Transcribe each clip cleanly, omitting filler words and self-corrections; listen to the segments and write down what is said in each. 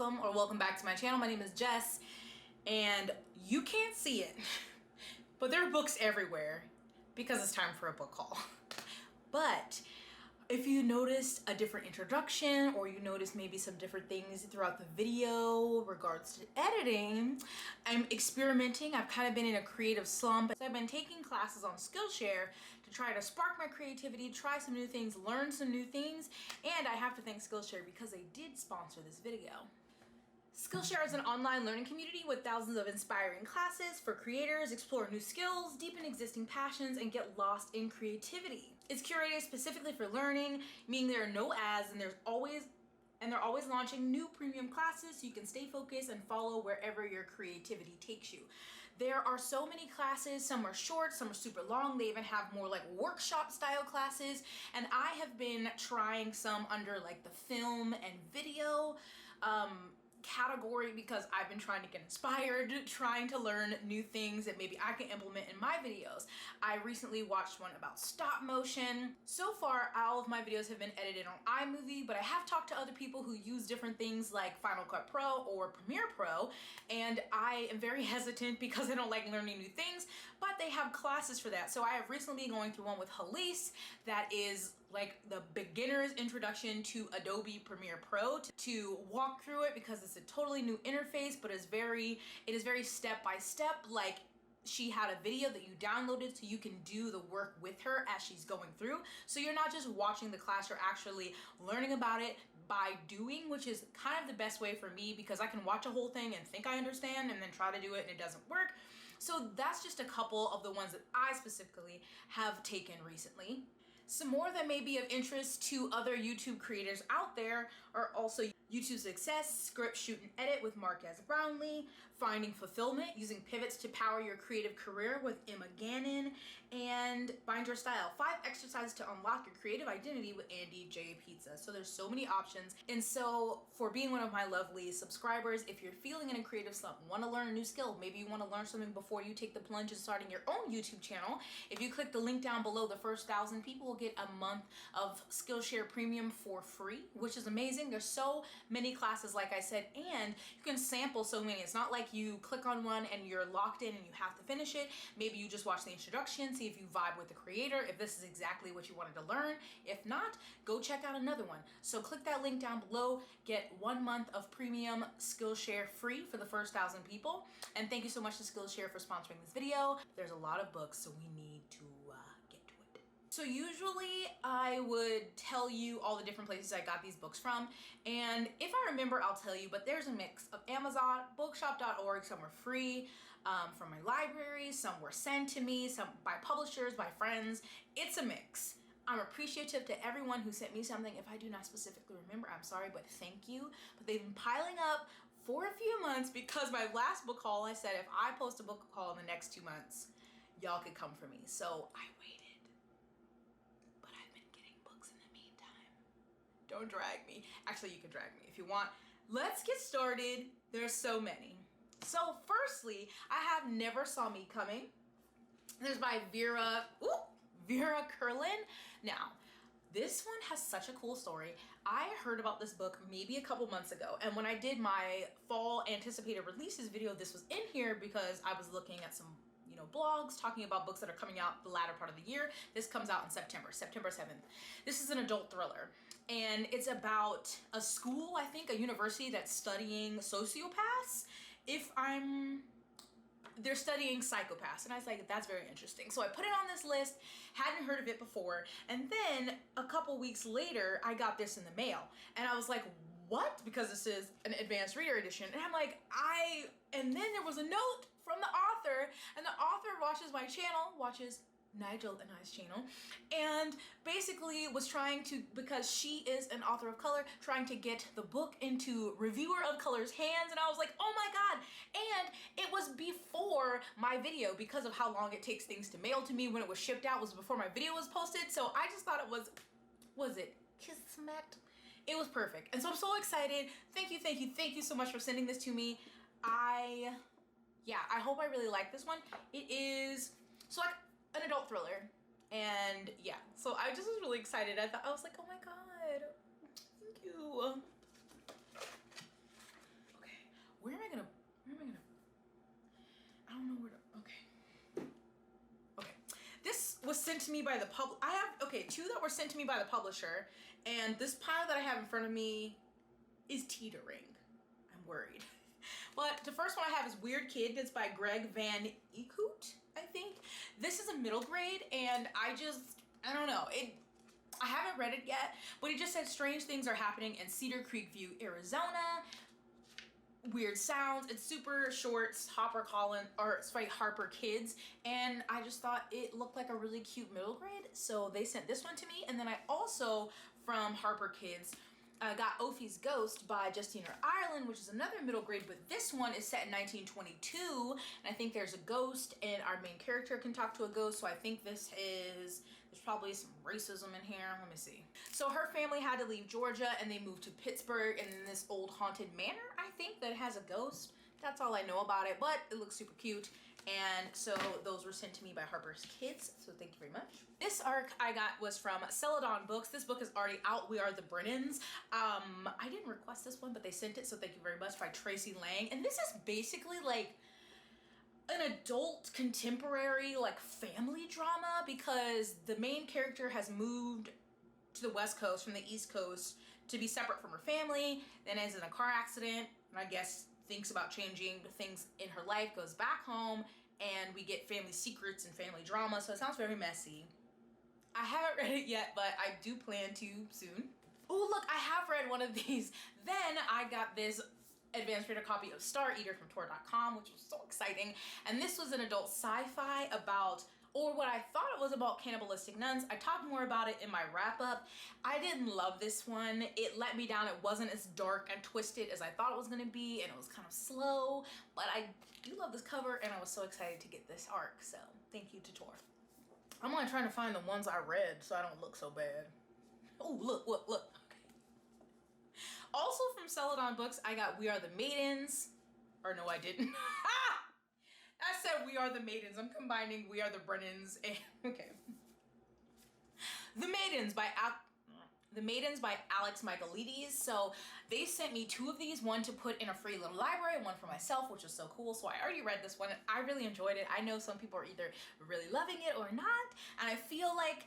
welcome or welcome back to my channel. My name is Jess and you can't see it, but there are books everywhere because it's time for a book haul. But if you noticed a different introduction or you noticed maybe some different things throughout the video regards to editing, I'm experimenting. I've kind of been in a creative slump. So I've been taking classes on Skillshare to try to spark my creativity, try some new things, learn some new things. And I have to thank Skillshare because they did sponsor this video. Skillshare is an online learning community with thousands of inspiring classes for creators, explore new skills, deepen existing passions, and get lost in creativity. It's curated specifically for learning, meaning there are no ads and they're always launching new premium classes so you can stay focused and follow wherever your creativity takes you. There are so many classes, some are short, some are super long. They even have more like workshop style classes. And I have been trying some under like the film and video category because I've been trying to get inspired, trying to learn new things that maybe I can implement in my videos. I recently watched one about stop motion. So far, all of my videos have been edited on iMovie, but I have talked to other people who use different things like Final Cut Pro or Premiere Pro, and I am very hesitant because I don't like learning new things, but they have classes for that. So I have recently been going through one with Louise that is like the beginner's introduction to Adobe Premiere Pro to walk through it because it's a totally new interface, but it is very step by step. Like she had a video that you downloaded so you can do the work with her as she's going through. So you're not just watching the class, you're actually learning about it by doing, which is kind of the best way for me because I can watch a whole thing and think I understand and then try to do it and it doesn't work. So that's just a couple of the ones that I specifically have taken recently. Some more that may be of interest to other YouTube creators out there are also YouTube Success, Script, Shoot, and Edit with Marquez Brownlee, Finding Fulfillment, Using Pivots to Power Your Creative Career with Emma Gannon, and Find Your Style, 5 exercises to unlock your creative identity with Andy J. Pizza. So there's so many options. And so for being one of my lovely subscribers, if you're feeling in a creative slump, want to learn a new skill, maybe you want to learn something before you take the plunge in starting your own YouTube channel, if you click the link down below, the first 1,000 people will get a month of Skillshare Premium for free, which is amazing. There's so many classes, like I said, and you can sample so many. It's not like you click on one and you're locked in and you have to finish it. Maybe you just watch the introduction, see if you vibe with the creator, if this is exactly what you wanted to learn. If not, go check out another one. So click that link down below, get 1 month of premium Skillshare free for the first 1,000 people. And thank you so much to Skillshare for sponsoring this video. There's a lot of books, so we need to get to it. So usually I would tell you all the different places I got these books from, and if I remember I'll tell you, but there's a mix of Amazon, bookshop.org, some were free from my library, some were sent to me, some by publishers, by friends. It's a mix. I'm appreciative to everyone who sent me something. If I do not specifically remember, I'm sorry, but thank you. But they've been piling up for a few months because my last book haul, I said if I post a book haul in the next 2 months, y'all could come for me. So I waited. Don't drag me. Actually, you can drag me if you want. Let's get started. There's so many. So firstly, I have Never Saw Me Coming. There's by Vera Curlin. Now, this one has such a cool story. I heard about this book maybe a couple months ago, and when I did my fall anticipated releases video, this was in here because I was looking at some blogs talking about books that are coming out the latter part of the year. This comes out in September 7th. This is an adult thriller, and it's about a school, I think a university that's studying sociopaths. They're studying psychopaths, and I was like, that's very interesting. So I put it on this list, hadn't heard of it before, and then a couple weeks later, I got this in the mail, and I was like, what? Because this is an advanced reader edition. And I'm like, and then there was a note from the author, and the author watches my channel, watches Nigel and I's channel, and basically was trying to, because she is an author of color, trying to get the book into reviewer of color's hands. And I was like, oh my God. And it was before my video because of how long it takes things to mail to me. When it was shipped out was before my video was posted. So I just thought it was it Kismet? It was perfect. And so I'm so excited. Thank you so much for sending this to me. I hope I really like this one. It is like an adult thriller, and yeah, so I just was really excited. I was like, oh my God, thank you. don't know where to, okay. This was sent to me by the I have, okay, 2 that were sent to me by the publisher, and this pile that I have in front of me is teetering. I'm worried. But the first one I have is Weird Kid. It's by Greg Van Eekhout, I think. This is a middle grade, and I don't know. I haven't read it yet, but it just said strange things are happening in Cedar Creek View, Arizona. Weird sounds. It's super short. Harper Kids, and I just thought it looked like a really cute middle grade, so they sent this one to me. And then I also, from Harper Kids, got Ophi's Ghost by Justina Ireland, which is another middle grade, but this one is set in 1922, and I think there's a ghost, and our main character can talk to a ghost, so I think there's probably some racism in here. Let me see. So her family had to leave Georgia, and they moved to Pittsburgh, and in this old haunted manor, I think, that has a ghost. That's all I know about it, but it looks super cute. And so those were sent to me by Harper's Kids, so thank you very much. This arc I got was from Celadon Books. This book is already out. We Are the Brennans. I didn't request this one, but they sent it, so thank you very much, by Tracy Lang. And this is basically like an adult contemporary like family drama, because the main character has moved to the West Coast from the East Coast to be separate from her family, then is in a car accident, and I guess thinks about changing things in her life, goes back home, and we get family secrets and family drama, so it sounds very messy. I haven't read it yet, but I do plan to soon. Oh, look, I have read one of these. Then I got this advanced reader copy of Star Eater from Tor.com, which was so exciting. And this was an adult sci-fi about, or what I thought it was about, cannibalistic nuns. I talked more about it in my wrap-up. I didn't love this one. It let me down. It wasn't as dark and twisted as I thought it was gonna be, and it was kind of slow, but I do love this cover, and I was so excited to get this arc, so thank you to Tor. I'm only trying to find the ones I read so I don't look so bad. Oh, look. Okay. Also from Celadon Books, I got We Are the Maidens. Or no, I didn't. I said We Are the Maidens. I'm combining We Are the Brennans and, okay. The Maidens by Alex Michaelides. So they sent me 2 of these, one to put in a free little library and one for myself, which is so cool. So I already read this one and I really enjoyed it. I know some people are either really loving it or not, and I feel like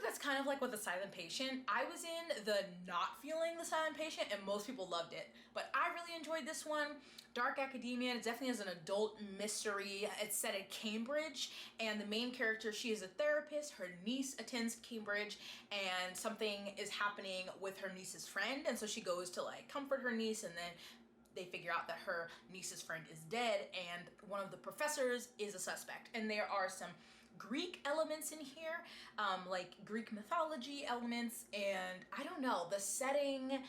that's kind of like with The Silent Patient. I was in the not feeling The Silent Patient, and most people loved it. But I really enjoyed this one. Dark academia. It definitely is an adult mystery. It's set at Cambridge, and the main character, she is a therapist. Her niece attends Cambridge, and something is happening with her niece's friend, and so she goes to like comfort her niece, and then they figure out that her niece's friend is dead, and one of the professors is a suspect. And there are some Greek elements in here, like Greek mythology elements, and I don't know, the setting,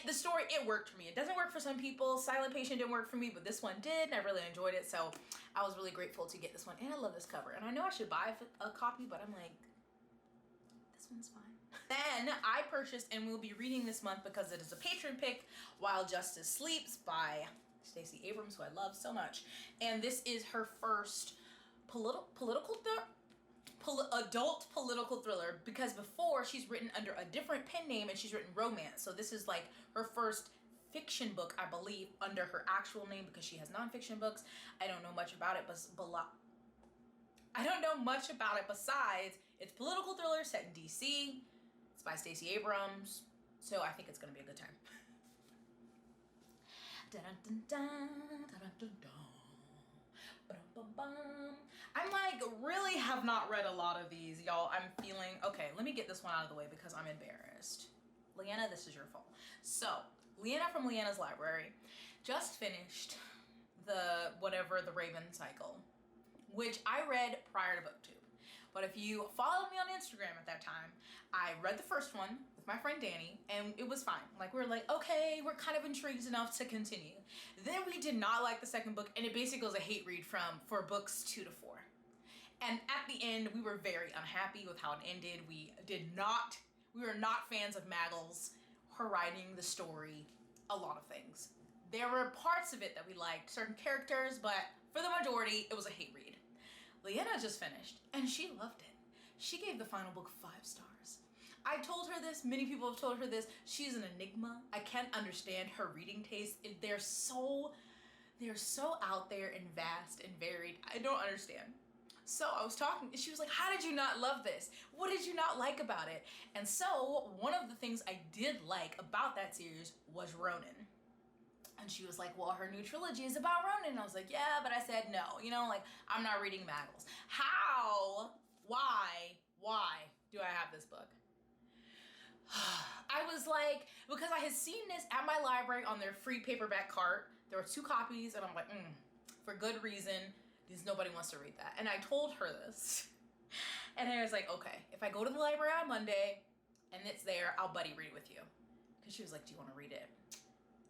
the story, it worked for me. It doesn't work for some people. Silent Patient didn't work for me, but this one did, and I really enjoyed it, so I was really grateful to get this one, and I love this cover. And I know I should buy a copy, but I'm like, this one's fine. Then I purchased, and we'll be reading this month because it is a patron pick, While Justice Sleeps by Stacey Abrams, who I love so much. And this is her first adult political thriller, because before she's written under a different pen name and she's written romance. So this is like her first fiction book, I believe, under her actual name, because she has nonfiction books. I don't know much about it, besides it's political thriller set in DC. It's by Stacey Abrams, so I think it's gonna be a good time. I'm like, really have not read a lot of these, y'all. I'm feeling, okay, let me get this one out of the way because I'm embarrassed. Leanna, this is your fault. So, Leanna from Leanna's Library just finished the Raven Cycle, which I read prior to BookTube. But if you followed me on Instagram at that time, I read the first one with my friend Danny, and it was fine. Like, we were like, okay, we're kind of intrigued enough to continue. Then we did not like the second book, and it basically was a hate read for books 2 to 4. And at the end, we were very unhappy with how it ended. We were not fans of Maggles, her writing, the story, a lot of things. There were parts of it that we liked, certain characters, but for the majority, it was a hate read. Leanna just finished, and she loved it. She gave the final book 5 stars. I told her this, many people have told her this, she's an enigma. I can't understand her reading taste. They They're so out there and vast and varied. I don't understand. So I was talking, and she was like, how did you not love this? What did you not like about it? And so one of the things I did like about that series was Ronin. And she was like, well, her new trilogy is about Ronin. And I was like, yeah, but I said no. You know, like, I'm not reading Maggles. How, why do I have this book? I was like, because I had seen this at my library on their free paperback cart. There were 2 copies, and I'm like, for good reason, because nobody wants to read that. And I told her this. And I was like, okay, if I go to the library on Monday and it's there, I'll buddy read it with you. Because she was like, do you want to read it?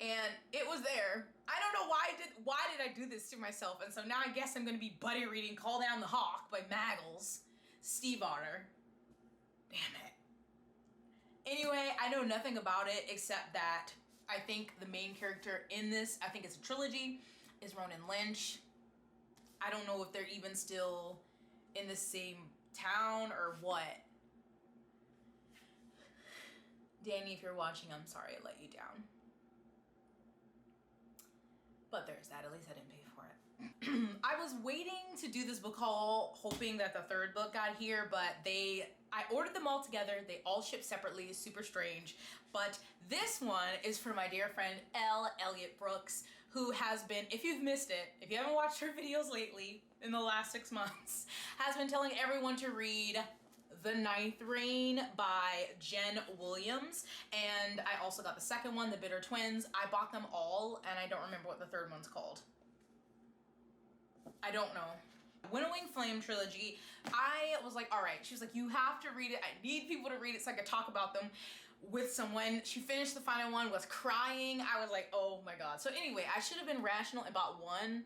And it was there. I don't know why did I do this to myself? And so now I guess I'm gonna be buddy reading Call Down the Hawk by Maggles, Steve Otter. Damn it. Anyway, I know nothing about it except that I think the main character in this, I think it's a trilogy, is Ronan Lynch. I don't know if they're even still in the same town or what. Danny, if you're watching, I'm sorry I let you down. But there's that, at least I didn't pay for it. I was waiting to do this book haul, hoping that the 3rd book got here, but I ordered them all together. They all ship separately, super strange. But this one is for my dear friend, Elliot Brooks, who has been, if you've missed it, if you haven't watched her videos lately in the last 6 months, has been telling everyone to read The Ninth Reign by Jen Williams. And I also got the 2nd one, The Bitter Twins. I bought them all, and I don't remember what the 3rd one's called. I don't know. Winnowing Flame trilogy. I was like, all right. She was like, you have to read it. I need people to read it so I could talk about them with someone. She finished the final one, was crying. I was like, oh my God. So anyway, I should have been rational and bought one.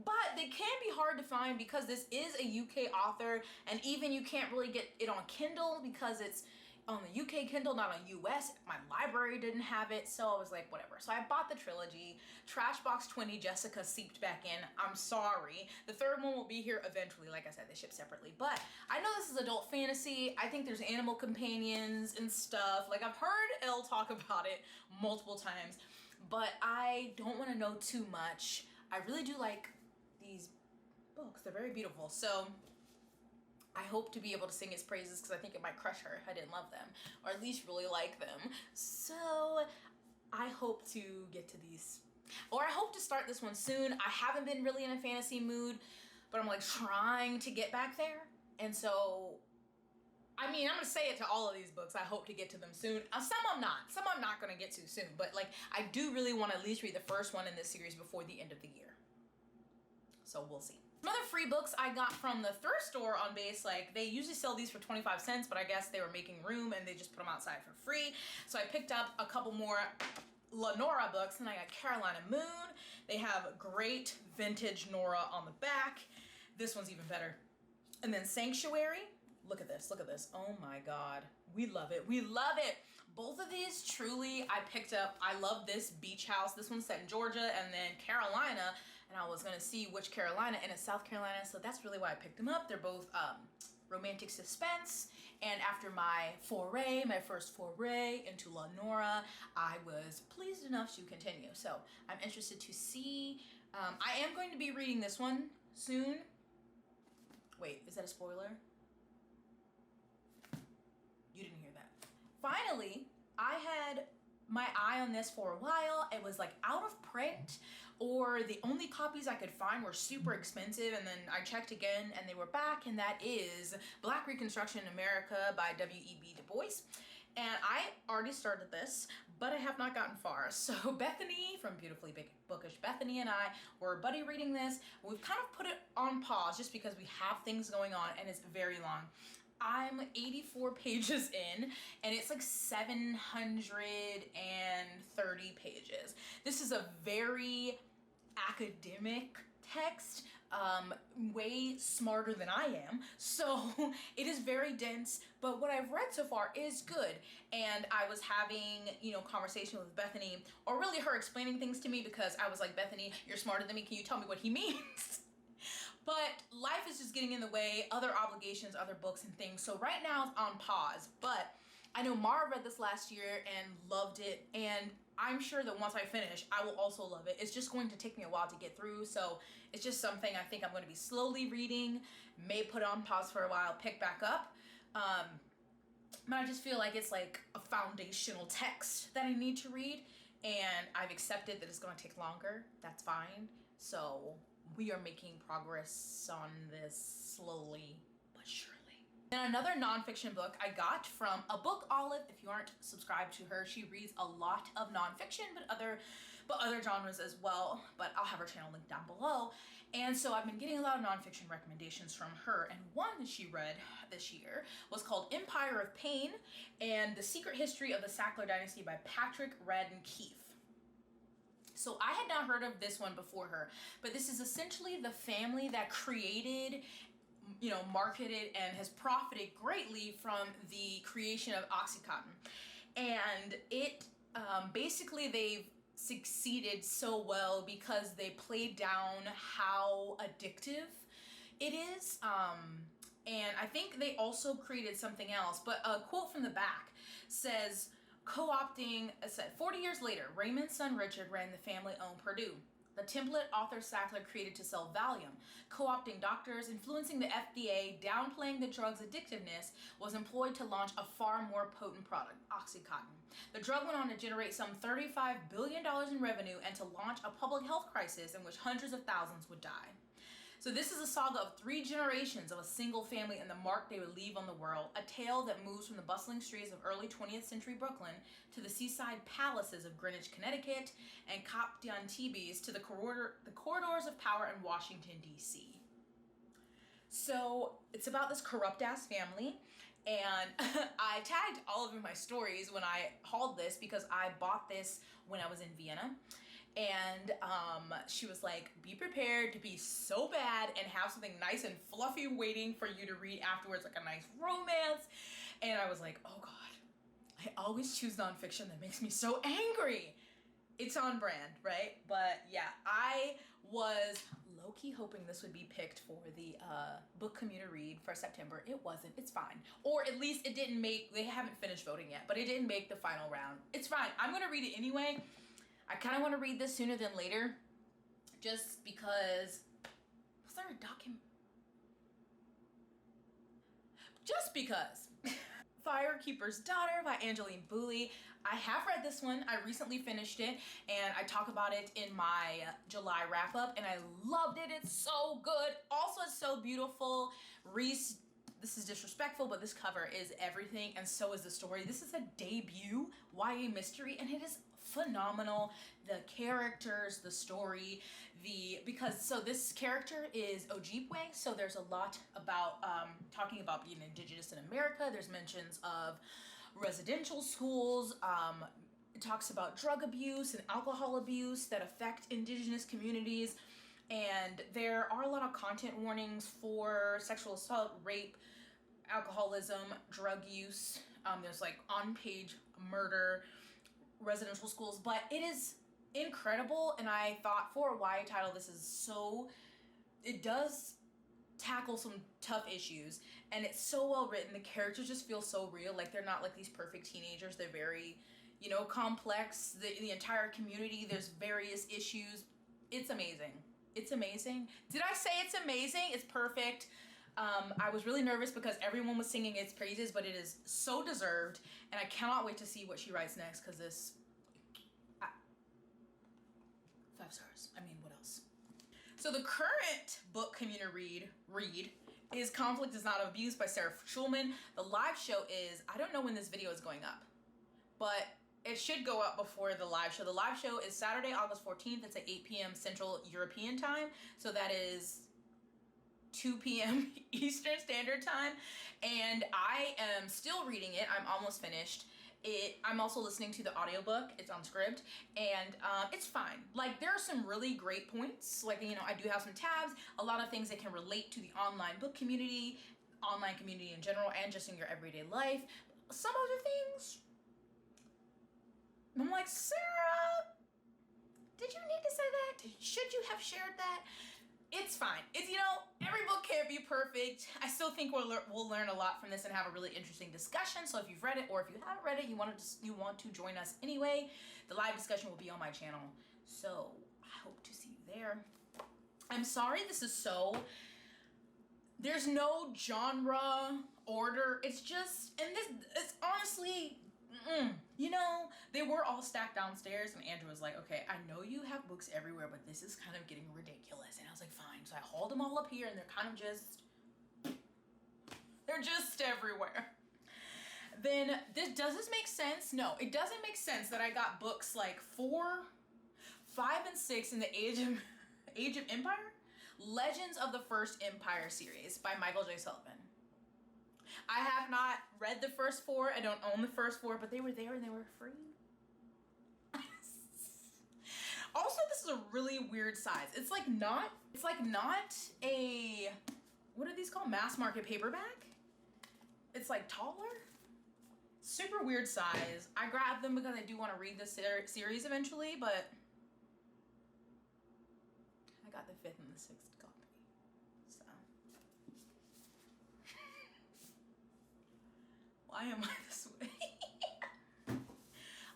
But they can be hard to find because this is a UK author, and even you can't really get it on Kindle because it's on the UK Kindle, not on US. My library didn't have it, so I was like, whatever. So I bought the trilogy. Trashbox 20, Jessica seeped back in. I'm sorry. The 3rd one will be here eventually. Like I said, they ship separately. But I know this is adult fantasy. I think there's animal companions and stuff. Like, I've heard Elle talk about it multiple times, but I don't want to know too much. I really do like these books. They're very beautiful. So I hope to be able to sing his praises because I think it might crush her if I didn't love them, or at least really like them. So I hope to get to these, or I hope to start this one soon. I haven't been really in a fantasy mood, but I'm like trying to get back there. And so, I mean, I'm gonna say it to all of these books. I hope to get to them soon. Some I'm not gonna get to soon, but like I do really want to at least read the 1st one in this series before the end of the year. So we'll see. Some other free books I got from the thrift store on base, like they usually sell these for 25 cents, but I guess they were making room and they just put them outside for free. So I picked up a couple more Lenora books, and I got Carolina Moon. They have great vintage Nora on the back. This one's even better. And then Sanctuary. Look at this, look at this. Oh my God, we love it, we love it. Both of these truly I picked up. I love this beach house. This one's set in Georgia and then Carolina, and I was gonna see which Carolina, and it's South Carolina, so that's really why I picked them up. They're both romantic suspense, and after my first foray into Lenora, I was pleased enough to continue. So I'm interested to see. I am going to be reading this one soon. Wait, is that a spoiler? You didn't hear that. Finally, I had my eye on this for a while. It was like out of print, or the only copies I could find were super expensive, and then I checked again and they were back, and that is Black Reconstruction in America by W.E.B. Du Bois. And I already started this, but I have not gotten far. So Bethany from Beautifully Bookish Bethany and I were buddy reading this. We've kind of put it on pause just because we have things going on and it's very long. I'm 84 pages in, and it's like 730 pages. This is a very academic text, way smarter than I am. So it is very dense, but what I've read so far is good. And I was having, conversation with Bethany, or really her explaining things to me, because I was like, Bethany, you're smarter than me. Can you tell me what he means? But life is just getting in the way, other obligations, other books and things. So right now it's on pause, but I know Mara read this last year and loved it. And I'm sure that once I finish, I will also love it. It's just going to take me a while to get through, so it's just something I think I'm going to be slowly reading, may put on pause for a while, pick back up. But I just feel like it's like a foundational text that I need to read, and I've accepted that it's going to take longer. That's fine. So we are making progress on this slowly but surely. And another nonfiction book I got from a Book Olive. If you aren't subscribed to her, she reads a lot of nonfiction, but other genres as well. But I'll have her channel linked down below. And so I've been getting a lot of nonfiction recommendations from her. And one that she read this year was called Empire of Pain and The Secret History of the Sackler Dynasty by Patrick Radden Keefe. So I had not heard of this one before her, but this is essentially the family that created, you know, marketed and has profited greatly from the creation of Oxycontin. And it basically they've succeeded so well because they played down how addictive it is. And I think they also created something else, but a quote from the back says, co-opting, said 40 years later, Raymond's son Richard ran the family-owned Purdue, the template Arthur Sackler created to sell Valium. Co-opting doctors, influencing the FDA, downplaying the drug's addictiveness, was employed to launch a far more potent product, Oxycontin. The drug went on to generate some $35 billion in revenue and to launch a public health crisis in which hundreds of thousands would die. So this is a saga of 3 generations of a single family and the mark they would leave on the world, a tale that moves from the bustling streets of early 20th century Brooklyn to the seaside palaces of Greenwich, Connecticut, and Cap d'Antibes to the corridors of power in Washington, D.C. So it's about this corrupt-ass family, and I tagged all of my stories when I hauled this because I bought this when I was in Vienna. And she was like, be prepared to be so bad and have something nice and fluffy waiting for you to read afterwards, like a nice romance. And I was like, oh God, I always choose nonfiction that makes me so angry. It's on brand, right? But yeah, I was low-key hoping this would be picked for the book community read for September. It wasn't. It's fine. Or at least it didn't make, they haven't finished voting yet, but it didn't make the final round. It's fine. I'm going to read it anyway. I kind of want to read this sooner than later, just because, was there a document? Just because. Firekeepers Daughter by Angeline Boulley. I have read this one. I recently finished it, and I talk about it in my July wrap-up, and I loved it. It's so good. Also, it's so beautiful. Reese, this is disrespectful, but this cover is everything, and so is the story. This is a debut YA mystery, and it is phenomenal. The characters, the story, so this character is Ojibwe, so there's a lot about talking about being indigenous in America. There's mentions of residential schools. It talks about drug abuse and alcohol abuse that affect indigenous communities, and there are a lot of content warnings for sexual assault, rape, alcoholism, drug use. There's like on-page murder, residential schools, but it is incredible. And I thought for a YA title, this is so, it does tackle some tough issues, and it's so well written. The characters just feel so real. Like, they're not like these perfect teenagers. They're very, you know, complex. The entire community, there's various issues. It's amazing. It's amazing. Did I say it's amazing? It's perfect. I was really nervous because everyone was singing its praises, but it is so deserved, and I cannot wait to see what she writes next, because this, 5 stars. I mean, what else? So the current book community read is Conflict is Not Abuse by Sarah Schulman. The live show is, I don't know when this video is going up, but it should go up before the live show. The live show is Saturday, August 14th. It's at 8 p.m. Central European time, so that is 2 p.m. Eastern Standard Time, and I am still reading it. I'm almost finished. I'm also listening to the audiobook. It's on Scribd, and it's fine. Like, there are some really great points. Like, you know, I do have some tabs, a lot of things that can relate to the online book community, online community in general, and just in your everyday life. Some other things, I'm like, Sarah, did you need to say that? Should you have shared that? it's fine. It's, you know, every book can't be perfect. I still think we'll learn a lot from this and have a really interesting discussion. So if you've read it, or if you haven't read it, you want to join us anyway, the live discussion will be on my channel. So I hope to see you there. I'm sorry this is so, there's no genre order. It's just, and this, it's honestly, you know, they were all stacked downstairs, and Andrew was like, okay, I know you have books everywhere, but this is kind of getting ridiculous. And I was like, fine. So I hauled them all up here, and they're kind of just, they're just everywhere. Then does this make sense? No, it doesn't make sense that I got books like 4, 5, and 6 in the Age of Empire? Legends of the First Empire series by Michael J. Sullivan. I have not read the first 4. I don't own the first 4, but they were there and they were free. Also, this is a really weird size. It's like not a, what are these called? Mass market paperback? It's like taller. Super weird size. I grabbed them because I do want to read this series eventually, but I got the 5th and the 6th copy. So why am I this way?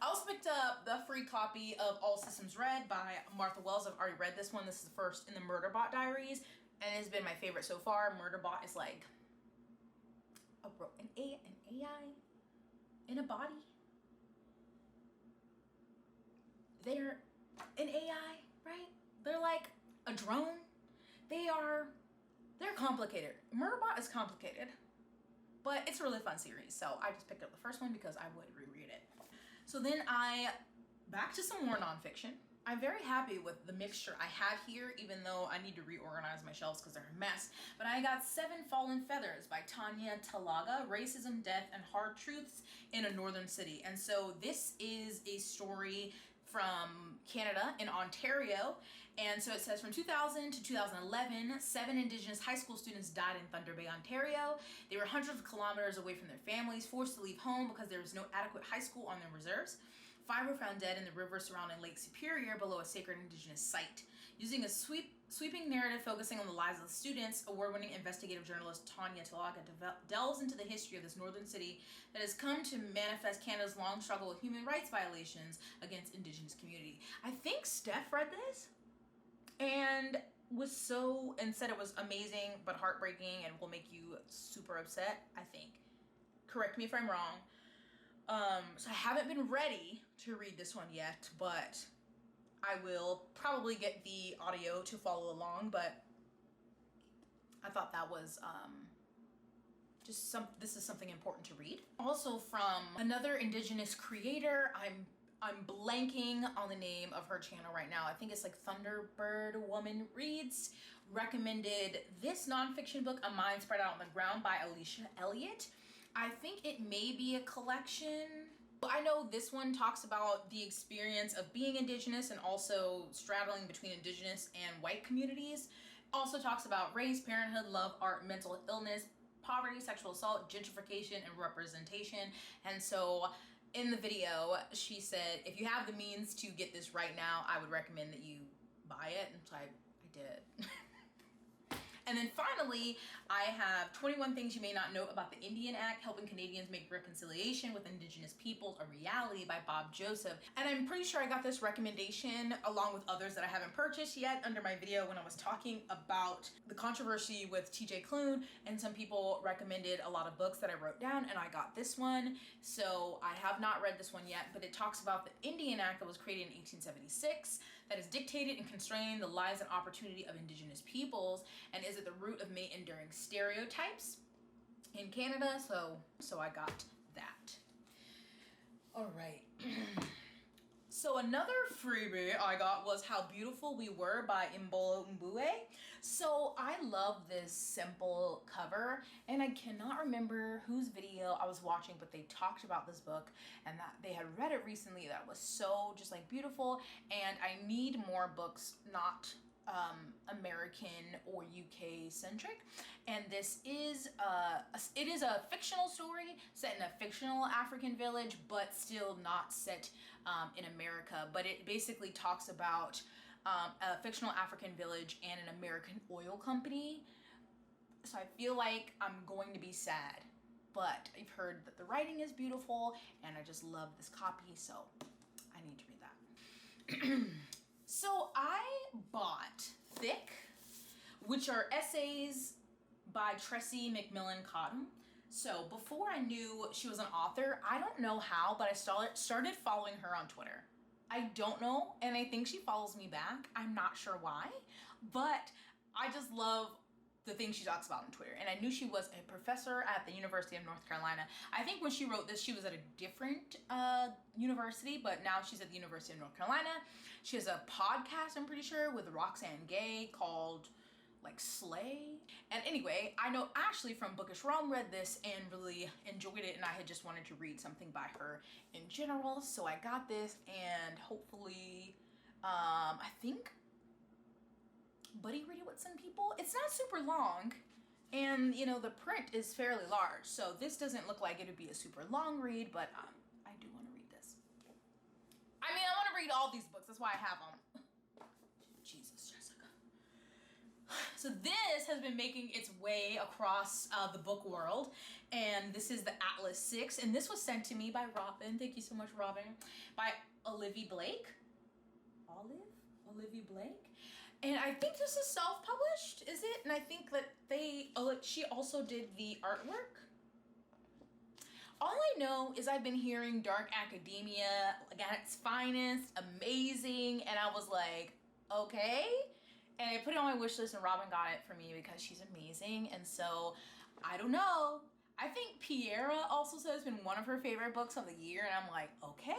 I also picked up the free copy of All Systems Red by Martha Wells. I've already read this one. This is the first in the Murderbot Diaries, and it's been my favorite so far. Murderbot is like an AI in a body. They're an AI, right? They're like a drone. They're complicated. Murderbot is complicated, but it's a really fun series. So I just picked up the first one because I would reread it. So then back to some more nonfiction. I'm very happy with the mixture I have here, even though I need to reorganize my shelves because they're a mess. But I got 7 Fallen Feathers by Tanya Talaga, Racism, Death, and Hard Truths in a Northern City. And so this is a story from Canada in Ontario. And so it says from 2000 to 2011, 7 Indigenous high school students died in Thunder Bay, Ontario. They were hundreds of kilometers away from their families, forced to leave home because there was no adequate high school on their reserves. 5 were found dead in the river surrounding Lake Superior below a sacred Indigenous site. Using a sweeping narrative focusing on the lives of the students, award-winning investigative journalist Tanya Talaga delves into the history of this northern city that has come to manifest Canada's long struggle with human rights violations against Indigenous community. I think Steph read this and said it was amazing but heartbreaking and will make you super upset, I think. Correct me if I'm wrong. So I haven't been ready to read this one yet, but I will probably get the audio to follow along, but I thought that was this is something important to read. Also from another Indigenous creator, I'm blanking on the name of her channel right now. I think it's like Thunderbird Woman Reads, recommended this nonfiction book, A Mind Spread Out on the Ground by Alicia Elliott. I think it may be a collection. I know this one talks about the experience of being Indigenous and also straddling between Indigenous and white communities. Also talks about race, parenthood, love, art, mental illness, poverty, sexual assault, gentrification, and representation. And so in the video, she said, if you have the means to get this right now, I would recommend that you buy it. And so I did. And then finally, I have 21 Things You May Not Know About the Indian Act, Helping Canadians Make Reconciliation with Indigenous Peoples a Reality by Bob Joseph. And I'm pretty sure I got this recommendation along with others that I haven't purchased yet under my video when I was talking about the controversy with TJ Klune, and some people recommended a lot of books that I wrote down, and I got this one. So I have not read this one yet, but it talks about the Indian Act that was created in 1876 that has dictated and constrained the lives and opportunity of Indigenous peoples, and is at the root of many enduring stereotypes in Canada. So I got that. All right. So another freebie I got was How Beautiful We Were by Mbolo Mbue. So I love this simple cover, and I cannot remember whose video I was watching, but they talked about this book and that they had read it recently that was so just like beautiful. And I need more books not American or UK centric, and this is it is a fictional story set in a fictional African village, but still not set in America. But it basically talks about a fictional African village, and an American oil company. So I feel like I'm going to be sad, but I've heard that the writing is beautiful and I just love this copy, so I need to read that. So I bought Thick, which are essays by Tressie McMillan Cottom. So before I knew she was an author, I don't know how, but I started following her on Twitter. I don't know, and I think she follows me back. I'm not sure why, but I just love the things she talks about on Twitter. And I knew she was a professor at the University of North Carolina. I think when she wrote this, she was at a different university, but now she's at the University of North Carolina. She has a podcast, I'm pretty sure, with Roxane Gay called like Slay. And anyway, I know Ashley from Bookish Realm read this and really enjoyed it, and I had just wanted to read something by her in general, so I got this, and hopefully I think buddy read it with some people. It's not super long, and you know, the print is fairly large, so this doesn't look like it would be a super long read, but I do want to read this. I mean, I want to read all these books, that's why I have them. Jesus, Jessica. So this has been making its way across the book world, and this is the Atlas 6, and this was sent to me by Robin. Thank you so much, Robin. By Olivia Blake. Olivia Blake. And I think this is self-published, is it? And I think that she also did the artwork. All I know is I've been hearing dark academia at its finest, amazing, and I was like, okay. And I put it on my wish list, and Robin got it for me because she's amazing. And so, I don't know. I think Piera also said it's been one of her favorite books of the year, and I'm like, okay.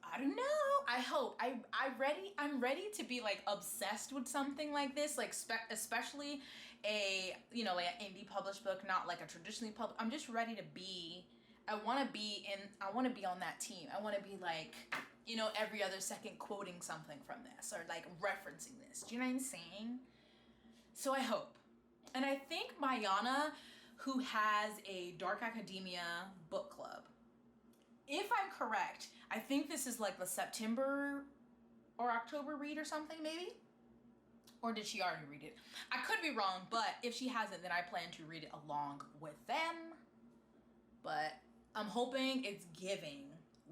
I don't know. I hope. I'm ready to be like obsessed with something like this, like especially a, you know, like an indie published book, not like a traditionally published. I'm just ready to be. I want to be on that team. I want to be like, you know, every other second quoting something from this or like referencing this. Do you know what I'm saying? So I hope. And I think Mayana, who has a dark academia book club, if I'm correct, I think this is like the September or October read or something, maybe? Or did she already read it? I could be wrong, but if she hasn't, then I plan to read it along with them. But I'm hoping it's giving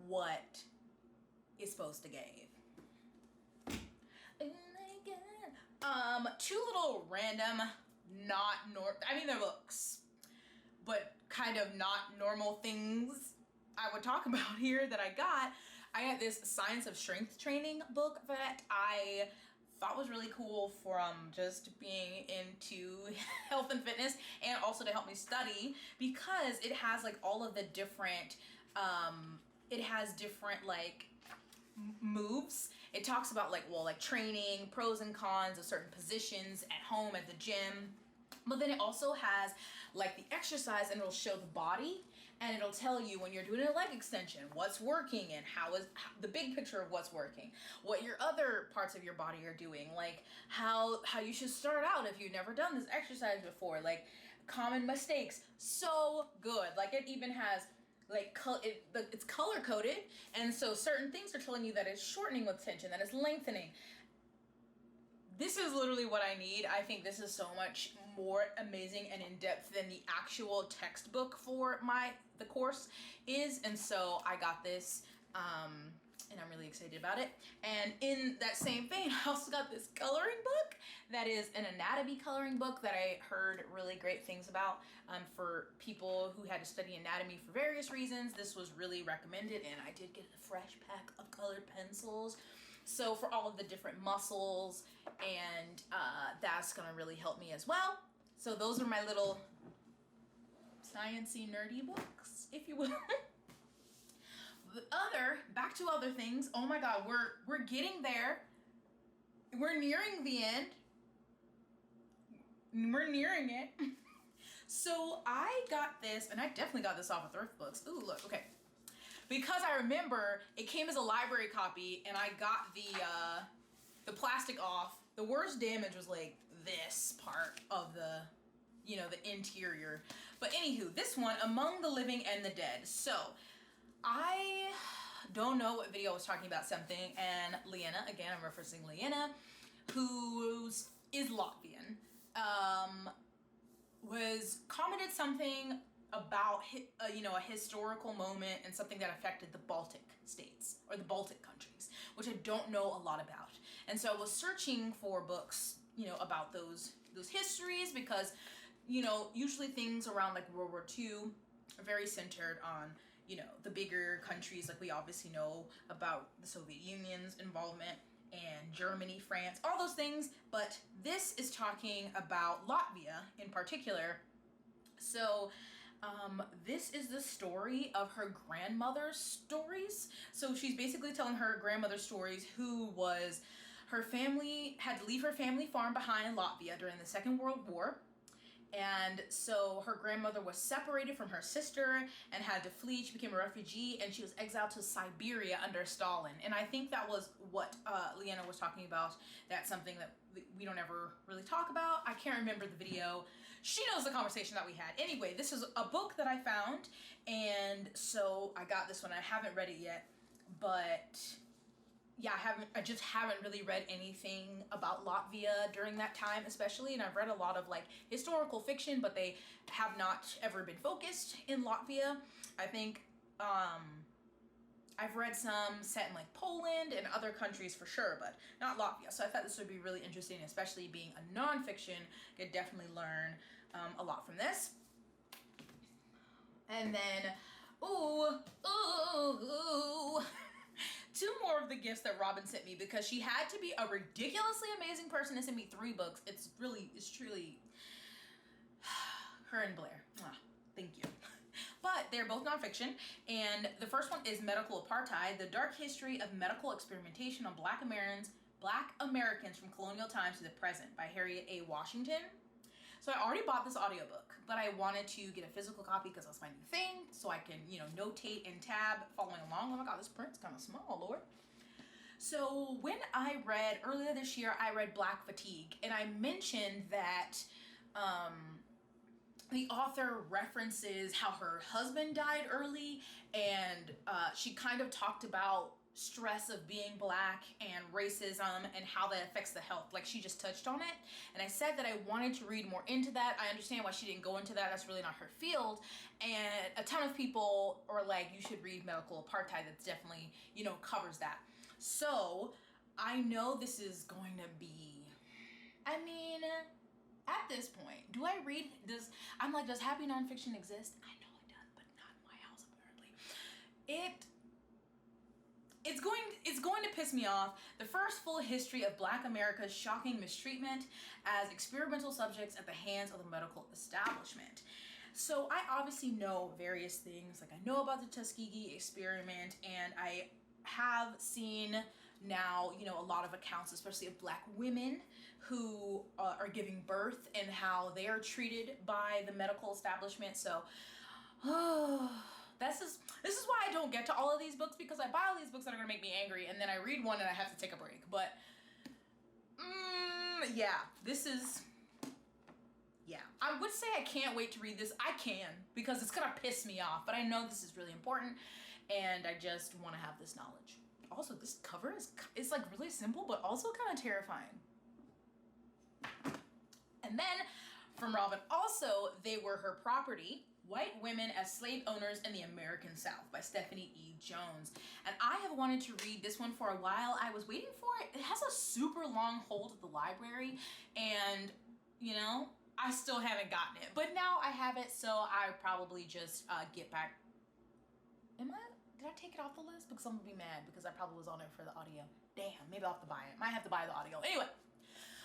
what it's supposed to give. Oh my God. Two little random, they're books, but kind of not normal things I would talk about here that I got. I got this Science of Strength Training book that I thought was really cool from just being into health and fitness, and also to help me study, because it has like all of the different, like moves. It talks about like training, pros and cons of certain positions at home, at the gym. But then it also has like the exercise, and it'll show the body, and it'll tell you when you're doing a leg extension, what's working, and how the big picture of what's working, what your other parts of your body are doing, like how you should start out if you've never done this exercise before, like common mistakes. So good. Like it even has like it's color coded, and so certain things are telling you that it's shortening with tension, that it's lengthening. This is literally what I need. I think this is so much more amazing and in-depth than the actual textbook for the course is. And so I got this, and I'm really excited about it. And in that same vein, I also got this coloring book that is an anatomy coloring book that I heard really great things about for people who had to study anatomy for various reasons. This was really recommended, and I did get a fresh pack of colored pencils. So for all of the different muscles, and that's gonna really help me as well. So those are my little sciencey nerdy books, if you will. Back to other things. Oh my God, we're getting there. We're nearing the end. We're nearing it. So I got this, and I definitely got this off of Thrift Books. Ooh, look, okay. Because I remember it came as a library copy, and I got the plastic off. The worst damage was like this part of the interior. But anywho, this one, Among the Living and the Dead. So I don't know what video I was talking about something, and Leanna, again, I'm referencing Leanna, who is Latvian, was commented something about a historical moment and something that affected the Baltic states or the Baltic countries, which I don't know a lot about. And so I was searching for books, about those histories, because usually things around like World War II are very centered on the bigger countries. Like we obviously know about the Soviet Union's involvement and Germany, France, all those things, but this is talking about Latvia in particular. So this is the story of her grandmother's stories. So she's basically telling her grandmother's stories, who was, her family had to leave her family farm behind in Latvia during the Second World War. And so her grandmother was separated from her sister and had to flee. She became a refugee and she was exiled to Siberia under Stalin. And I think that was what Leanna was talking about. That's something that we don't ever really talk about. I can't remember the video. She knows the conversation that we had. Anyway, this is a book that I found, and so I got this one. I haven't read it yet, but yeah, I just haven't really read anything about Latvia during that time, especially, and I've read a lot of like historical fiction, but they have not ever been focused in Latvia. I think I've read some set in like Poland and other countries for sure, but not Latvia. So I thought this would be really interesting, especially being a nonfiction. You could definitely learn a lot from this. And then, ooh, two more of the gifts that Robin sent me, because she had to be a ridiculously amazing person to send me 3 books. It's truly her and Blair. Thank you. But they're both nonfiction, and the first one is Medical Apartheid, The Dark History of Medical Experimentation on Black Americans from Colonial Times to the Present by Harriet A. Washington. So I already bought this audiobook, but I wanted to get a physical copy because that's my new thing, so I can, notate and tab following along. Oh my god, this print's kind of small, Lord. So when I read, earlier this year, I read Black Fatigue, and I mentioned that the author references how her husband died early, and she kind of talked about stress of being Black and racism and how that affects the health. Like, she just touched on it, and I said that I wanted to read more into that. I understand why she didn't go into that. That's really not her field, and a ton of people are like, you should read Medical Apartheid. That's definitely, covers that. So I know this is going to be, I mean, at this point, do I read this? I'm like, does happy nonfiction exist? I know it does, but not in my house, apparently. It's going to piss me off. The first full history of Black America's shocking mistreatment as experimental subjects at the hands of the medical establishment. So I obviously know various things. Like, I know about the Tuskegee experiment, and I have seen now, a lot of accounts, especially of Black women who are giving birth and how they are treated by the medical establishment. So, this is why I don't get to all of these books, because I buy all these books that are going to make me angry, and then I read one and I have to take a break. But, yeah, I would say I can't wait to read this. I can, because it's going to piss me off, but I know this is really important, and I just want to have this knowledge. Also, this cover is like really simple, but also kind of terrifying. And then from Robin, also, They Were Her Property, White Women as Slave Owners in the American South by Stephanie E. Jones. And I have wanted to read this one for a while. I was waiting for it. It has a super long hold at the library, and, I still haven't gotten it. But now I have it, so I probably just get back. Did I take it off the list? Because I'm gonna be mad, because I probably was on it for the audio. Damn, maybe I'll have to buy it. Might have to buy the audio. Anyway,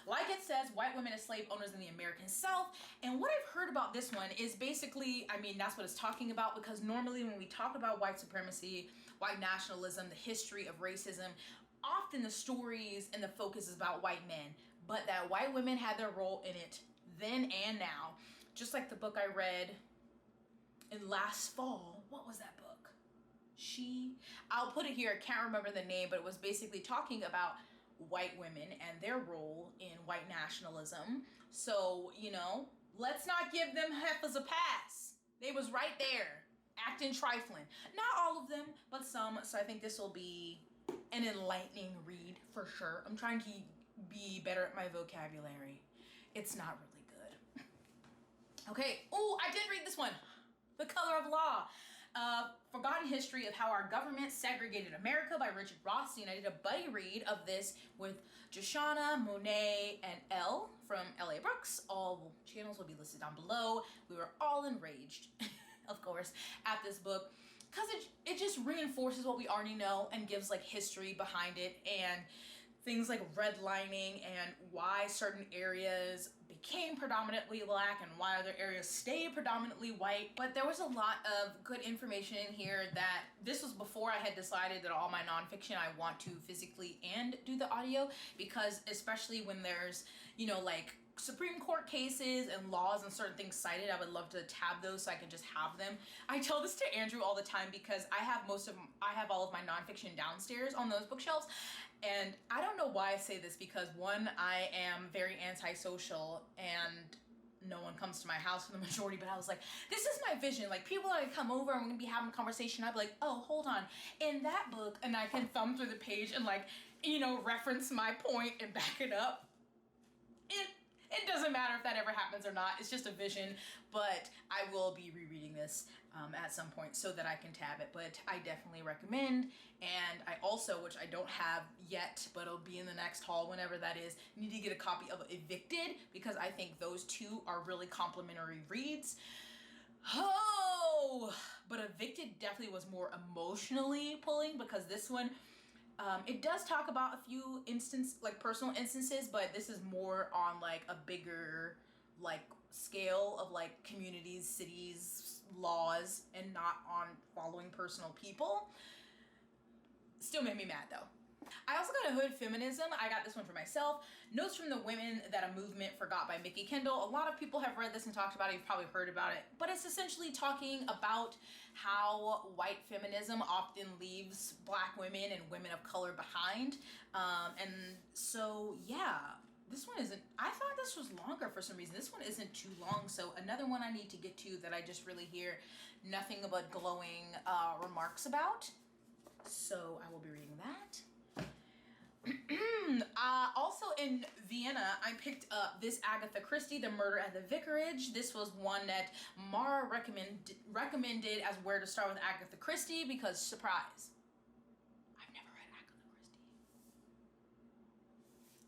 like it says, White Women as Slave Owners in the American South. And what I've heard about this one is basically, that's what it's talking about, because normally when we talk about white supremacy, white nationalism, the history of racism, often the stories and the focus is about white men, but that white women had their role in it then and now. Just like the book I read in last fall. What was that book? I'll put it here, I can't remember the name, but it was basically talking about white women and their role in white nationalism. So, let's not give them heifers a pass. They was right there acting trifling. Not all of them, but some. So I think this will be an enlightening read for sure. I'm trying to be better at my vocabulary. It's not really good. Okay, oh, I did read this one. The Color of Law. Forgotten History of How Our Government Segregated America by Richard Rothstein. I did a buddy read of this with Joshana, Monet, and Elle from LA Brooks. All channels will be listed down below. We were all enraged, of course, at this book because it just reinforces what we already know and gives like history behind it and things like redlining and why certain areas became predominantly black and why other areas stayed predominantly white. But there was a lot of good information in here that this was before I had decided that all my nonfiction I want to physically and do the audio, because especially when there's, you know, like Supreme Court cases and laws and certain things cited, I would love to tab those so I can just have them. I tell this to Andrew all the time because I have all of my nonfiction downstairs on those bookshelves. And I don't know why I say this, because one, I am very antisocial and no one comes to my house for the majority, but I was like, this is my vision. Like, people are gonna come over and we're gonna be having a conversation. I'd be like, oh, hold on. In that book, and I can thumb through the page and like, you know, reference my point and back it up. It doesn't matter if that ever happens or not. It's just a vision, but I will be rereading this at some point so that I can tab it, but I definitely recommend. And I also, which I don't have yet, but it'll be in the next haul whenever that is, need to get a copy of Evicted, because I think those two are really complimentary reads. Oh, but Evicted definitely was more emotionally pulling, because this one, it does talk about a few personal instances, but this is more on like a bigger like scale of like communities, cities, laws, and not on following personal people. Still made me mad though. I also got a Hood Feminism. I got this one for myself. Notes from the Women That a Movement Forgot by Mickey Kendall. A lot of people have read this and talked about it. You've probably heard about it. But it's essentially talking about how white feminism often leaves black women and women of color behind. And so, yeah, this one isn't... I thought this was longer for some reason. This one isn't too long. So another one I need to get to that I just really hear nothing but glowing remarks about. So I will be reading that. Also in Vienna, I picked up this Agatha Christie, The Murder at the Vicarage. This was one that Mara recommended as where to start with Agatha Christie because, surprise, I've never read Agatha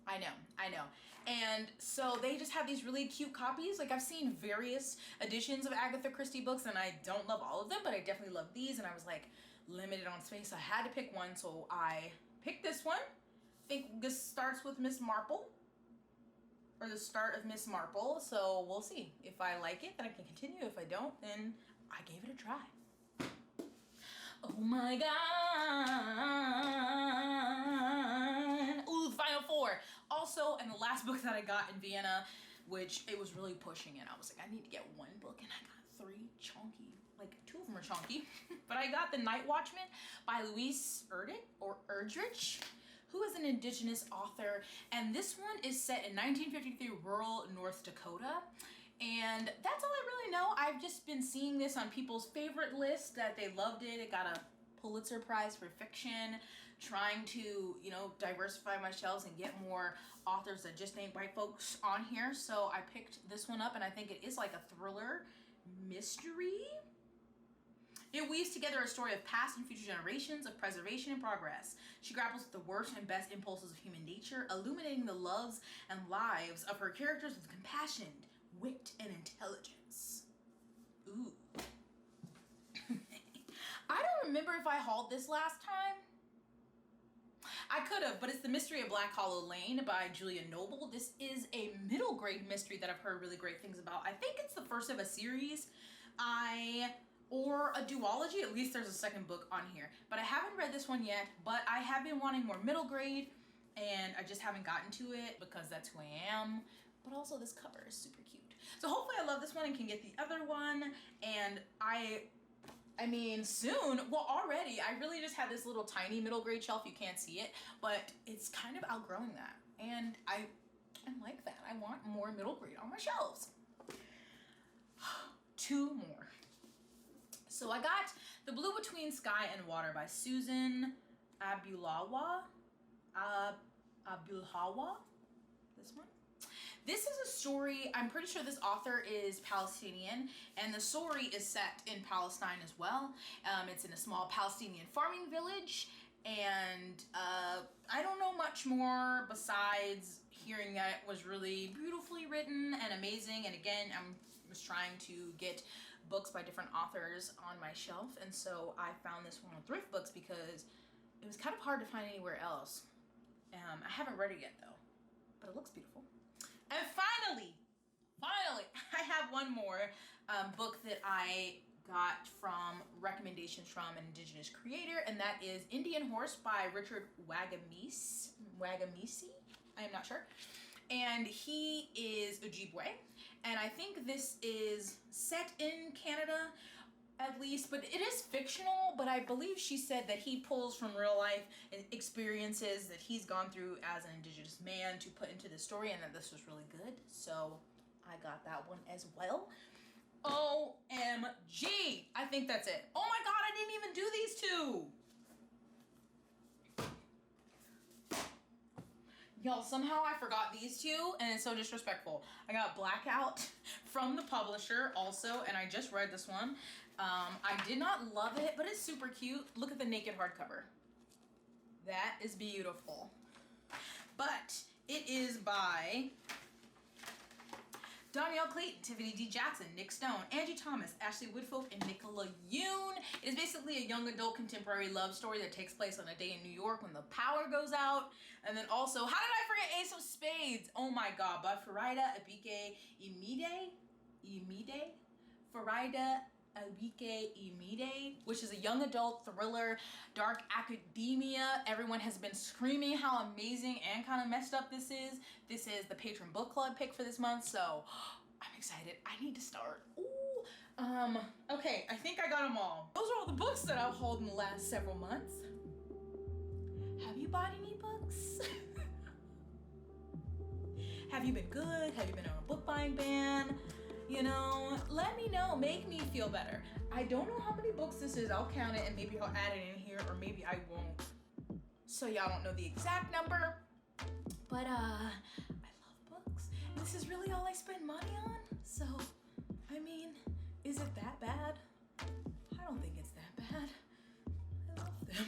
Christie. I know. And so they just have these really cute copies. Like, I've seen various editions of Agatha Christie books and I don't love all of them, but I definitely love these, and I was like limited on space, so I had to pick one, so I picked this one. I think this starts with Miss Marple, or the start of Miss Marple, so we'll see. If I like it, then I can continue. If I don't, then I gave it a try. Oh my god. Ooh, Final Four. Also, and the last book that I got in Vienna, which it was really pushing it. I was like, I need to get one book, and I got 3 chunky. Like, 2 of them are chunky. But I got The Night Watchman by Louise Erdrich, who is an indigenous author, and this one is set in 1953 rural North Dakota, and that's all I really know. I've just been seeing this on people's favorite list that they loved it. It got a Pulitzer Prize for fiction, trying to, you know, diversify my shelves and get more authors that just ain't white folks on here, so I picked this one up, and I think it is like a thriller mystery. It weaves together a story of past and future generations of preservation and progress. She grapples with the worst and best impulses of human nature, illuminating the loves and lives of her characters with compassion, wit, and intelligence. Ooh. I don't remember if I hauled this last time. I could have, but it's The Mystery of Black Hollow Lane by Julia Noble. This is a middle grade mystery that I've heard really great things about. I think it's the first of a series. Or a duology. At least there's a second book on here, but I haven't read this one yet. But I have been wanting more middle grade, and I just haven't gotten to it because that's who I am. But also this cover is super cute, so hopefully I love this one and can get the other one. And I mean soon. Well, already I really just have this little tiny middle grade shelf. You can't see it, but it's kind of outgrowing that, and I like that. I want more middle grade on my shelves. 2 more. So I got The Blue Between Sky and Water by Susan Abulawa. Abulawa? This one? This is a story, I'm pretty sure this author is Palestinian, and the story is set in Palestine as well. It's in a small Palestinian farming village, and I don't know much more besides hearing that it was really beautifully written and amazing. And again, I was trying to get books by different authors on my shelf, and so I found this one on Thrift Books because it was kind of hard to find anywhere else. I haven't read it yet though, but it looks beautiful. And finally, I have one more book that I got from recommendations from an Indigenous creator, and that is Indian Horse by Richard Wagamese. I am not sure. And he is Ojibwe, and I think this is set in Canada at least, but it is fictional. But I believe she said that he pulls from real life experiences that he's gone through as an Indigenous man to put into the story, and that this was really good. So I got that one as well. OMG! I think that's it. Oh my god, I didn't even do these two! Y'all, somehow I forgot these two, and it's so disrespectful. I got Blackout from the publisher also, and I just read this one. I did not love it, but it's super cute. Look at the naked hardcover. That is beautiful. But it is by Danielle Clayton, Tiffany D. Jackson, Nick Stone, Angie Thomas, Ashley Woodfolk, and Nicola Yoon. It is basically a young adult contemporary love story that takes place on a day in New York when the power goes out. And then also, how did I forget Ace of Spades? Oh my god, by Farida Abike Imide? Farida Abike Imide, which is a young adult thriller, dark academia. Everyone has been screaming how amazing and kind of messed up this is. This is the Patron Book Club pick for this month, so I'm excited. I need to start. Ooh. Okay, I think I got them all. Those are all the books that I've hauled in the last several months. Have you bought any books? Have you been good? Have you been on a book buying ban? You know, let me know, make me feel better. I don't know how many books this is. I'll count it and maybe I'll add it in here, or maybe I won't. So y'all don't know the exact number, but I love books. This is really all I spend money on. So, I mean, is it that bad? I don't think it's that bad. I love them.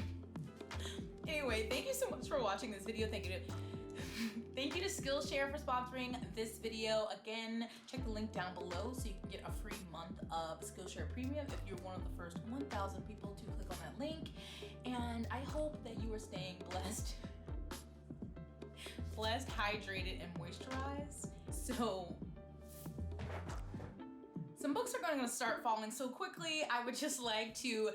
Anyway, thank you so much for watching this video. Thank you to Skillshare for sponsoring this video. Again, check the link down below so you can get a free month of Skillshare Premium if you're one of the first 1,000 people to click on that link. And I hope that you are staying blessed, hydrated, and moisturized. So, some books are going to start falling so quickly. I would just like to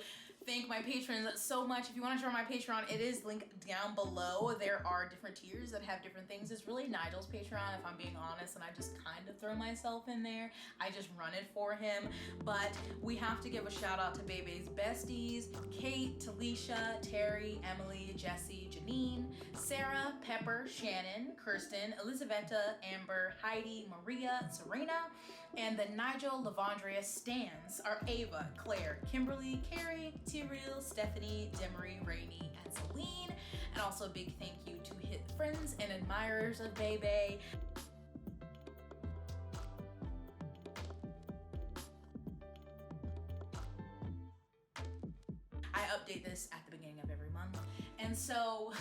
thank my patrons so much. If you want to join my Patreon, it is linked down below. There are different tiers that have different things. It's really Nigel's Patreon, if I'm being honest, and I just kind of throw myself in there. I just run it for him. But we have to give a shout out to Bebe's besties: Kate, Talisha, Terry, Emily, Jessie, Janine, Sarah, Pepper, Shannon, Kirsten, Elizaveta, Amber, Heidi, Maria, Serena, and the Nigel Lavandria Stans are Ava, Claire, Kimberly, Carrie, Tyrell, Stephanie, Demery, Rainey, and Celine. And also a big thank you to his friends and admirers of Bebe. I update this at the beginning of every month. And so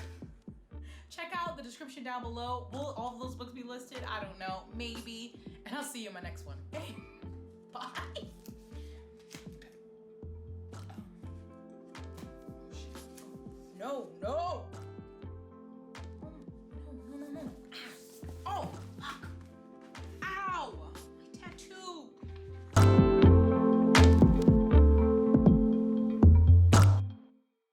check out the description down below. Will all of those books be listed? I don't know, maybe. And I'll see you in my next one. Bye. No.